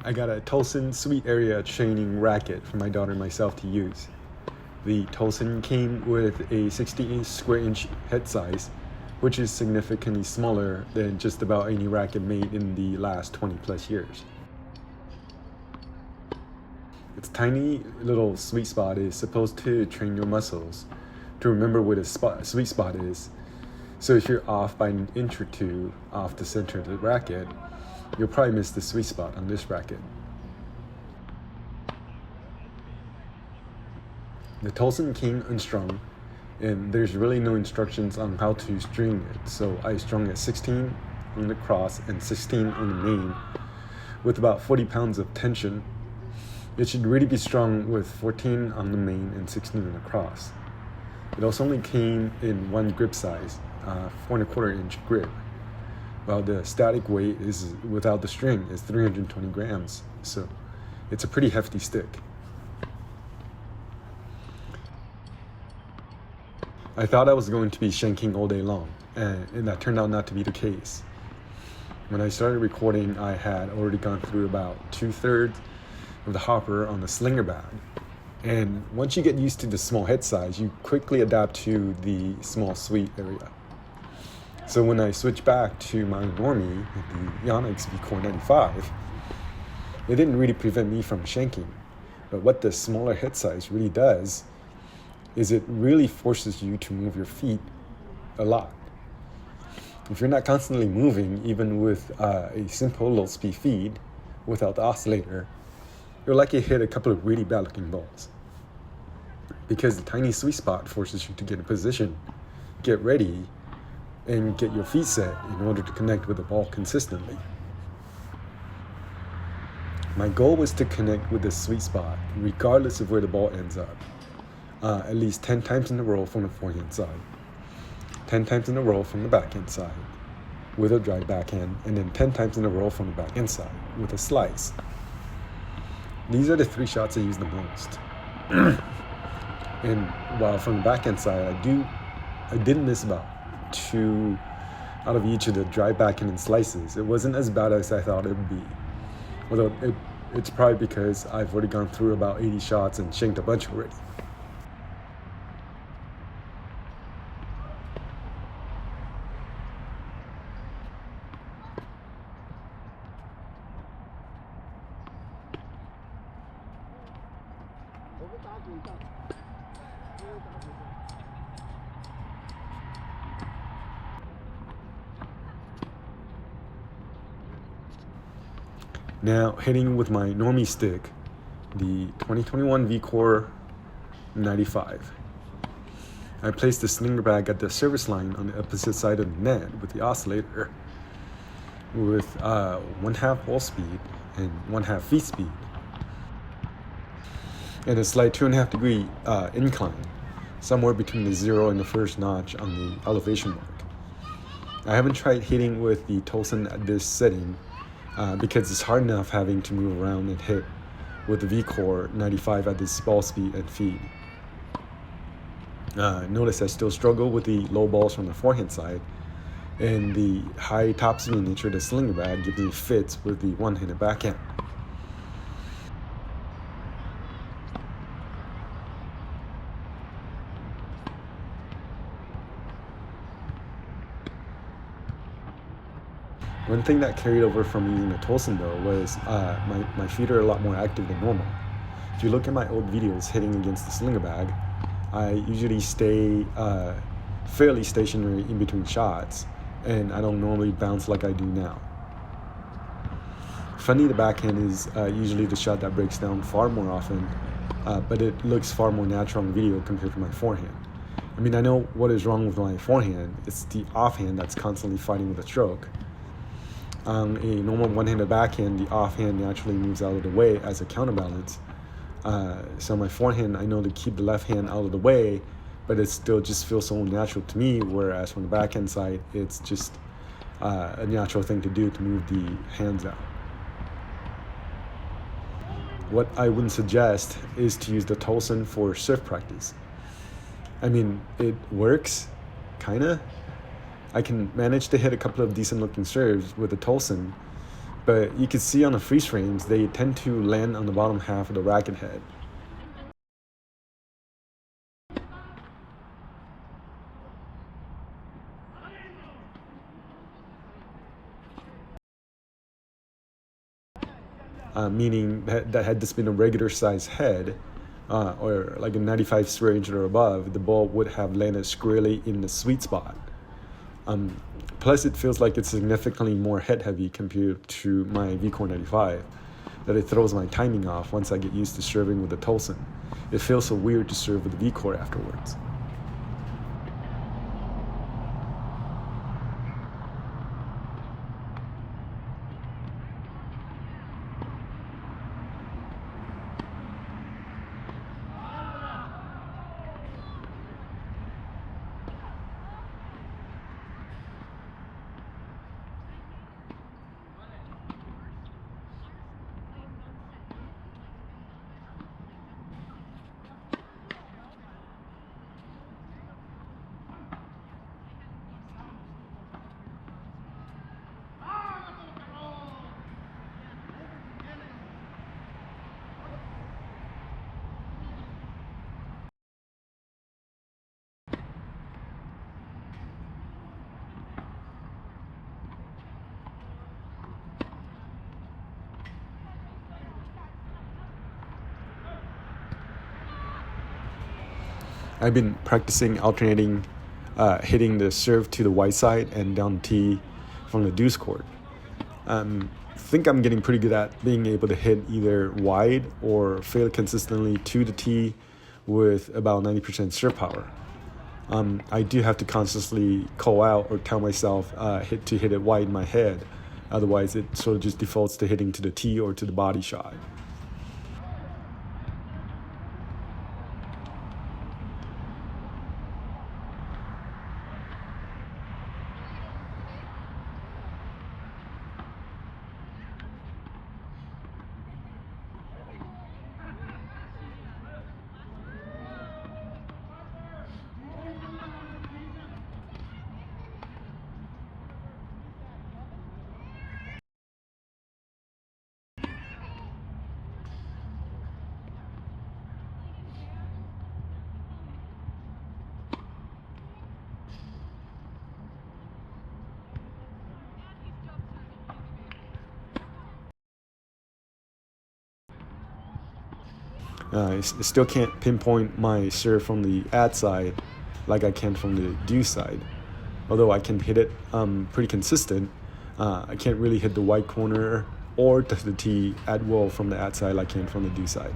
I got a Toalson Sweet Area training racket for my daughter and myself to use. The Toalson came with a 60 square inch head size, which is significantly smaller than just about any racket made in the last 20 plus years. Its tiny little sweet spot is supposed to train your muscles to remember where the sweet spot is. So if you're off by an inch or two off the center of the racket, you'll probably miss the sweet spot on this racket. The Toalson came unstrung, and there's really no instructions on how to string it, so I strung it 16 on the cross and 16 on the main with about 40 pounds of tension. It should really be strung with 14 on the main and 16 on the cross. It also only came in one grip size, 4¼ inch grip, while the static weight is without the string is 320 grams, so it's a pretty hefty stick. I thought I was going to be shanking all day long, and that turned out not to be the case. When I started recording, I had already gone through about 2/3 of the hopper on the Slinger Bag. And once you get used to the small head size, you quickly adapt to the small sweet area. So when I switched back to my normie, the Yonex VCore 95, it didn't really prevent me from shanking. But what the smaller head size really does is it really forces you to move your feet a lot. If you're not constantly moving, even with a simple low speed feed without the oscillator, you're likely to hit a couple of really bad looking balls. Because the tiny sweet spot forces you to get in position, get ready, and get your feet set in order to connect with the ball consistently. My goal was to connect with the sweet spot regardless of where the ball ends up. At least 10 times in a row from the forehand side, 10 times in a row from the backhand side with a drive backhand, and then 10 times in a row from the backhand side with a slice. These are the 3 shots I use the most. And while from the backhand side, I did miss about 2 out of each of the drive backhand and slices. It wasn't as bad as I thought it would be. Although it's probably because I've already gone through about 80 shots and shanked a bunch already. Now, hitting with my normie stick, the 2021 VCore 95. I placed the Slinger Bag at the service line on the opposite side of the net with the oscillator with 1/2 ball speed and 1/2 feet speed, and a slight 2.5 degree incline, somewhere between the 0 and the first notch on the elevation mark. I haven't tried hitting with the Toalson at this setting because it's hard enough having to move around and hit with the VCore 95 at this ball speed and feed. Notice I still struggle with the low balls from the forehand side, and the high topspin nature of the Slinger Bag gives me fits with the one-handed backhand. One thing that carried over from using the Toalson though was my feet are a lot more active than normal. If you look at my old videos hitting against the Slinger Bag, I usually stay fairly stationary in between shots, and I don't normally bounce like I do now. Funny, the backhand is usually the shot that breaks down far more often, but it looks far more natural on video compared to my forehand. I mean, I know what is wrong with my forehand. It's the offhand that's constantly fighting with a stroke. On a normal one-handed backhand, the offhand naturally moves out of the way as a counterbalance. So my forehand, I know to keep the left hand out of the way, but it still just feels so natural to me, whereas from the backhand side, it's just a natural thing to do to move the hands out. What I wouldn't suggest is to use the Toalson for serve practice. I mean, it works, kinda. I can manage to hit a couple of decent looking serves with the Toalson, But you can see on the freeze frames, they tend to land on the bottom half of the racket head. Meaning that had this been a regular size head, or like a 95 square inch or above, the ball would have landed squarely in the sweet spot. Plus, it feels like it's significantly more head heavy compared to my V-Core 95, that it throws my timing off once I get used to serving with the Toalson. It feels so weird to serve with the V-Core afterwards. I've been practicing alternating hitting the serve to the white side and down the tee from the deuce court. I think I'm getting pretty good at being able to hit either wide or fairly consistently to the tee with about 90% serve power. I do have to consciously call out or tell myself to hit it wide in my head. Otherwise, it sort of just defaults to hitting to the tee or to the body shot. I still can't pinpoint my serve from the ad side like I can from the deuce side. Although I can hit it pretty consistent, I can't really hit the white corner or to the tee at will from the ad side like I can from the deuce side.